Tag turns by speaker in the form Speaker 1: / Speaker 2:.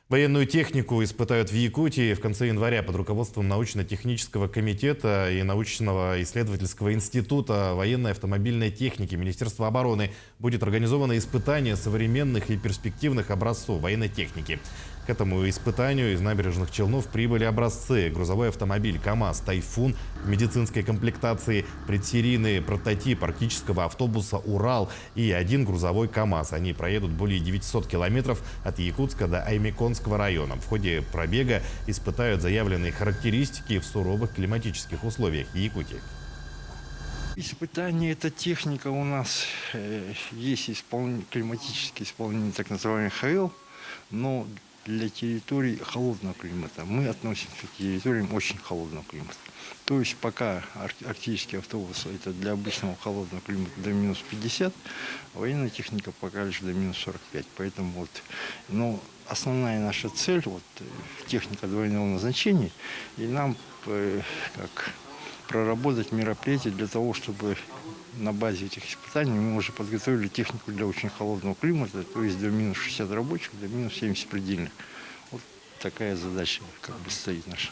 Speaker 1: Военную технику испытают в Якутии в конце января под руководством научно-технического комитета и научного исследовательского института военной автомобильной техники Министерства обороны. Будет организовано испытание современных и перспективных образцов военной техники. К этому испытанию из набережных Челнов прибыли образцы: грузовой автомобиль КАМАЗ «Тайфун» в медицинской комплектации, предсерийный прототип арктического автобуса «Урал» и один грузовой КАМАЗ. Они проедут более 900 километров от Якутска до Аймеконского района. В ходе пробега испытают заявленные характеристики в суровых климатических условиях Якутии.
Speaker 2: Испытание – это техника у нас. Есть климатические исполнения, так называемый ХЛ, но для территорий холодного климата. Мы относимся к территориям очень холодного климата. То есть пока арктический автобус – это для обычного холодного климата до минус 50, военная техника пока лишь до минус 45. Поэтому вот, но основная наша цель – техника двойного назначения, и нам как проработать мероприятия для того, чтобы на базе этих испытаний мы уже подготовили технику для очень холодного климата, то есть до минус 60 рабочих, до минус 70 предельных. Вот такая задача как бы стоит наша.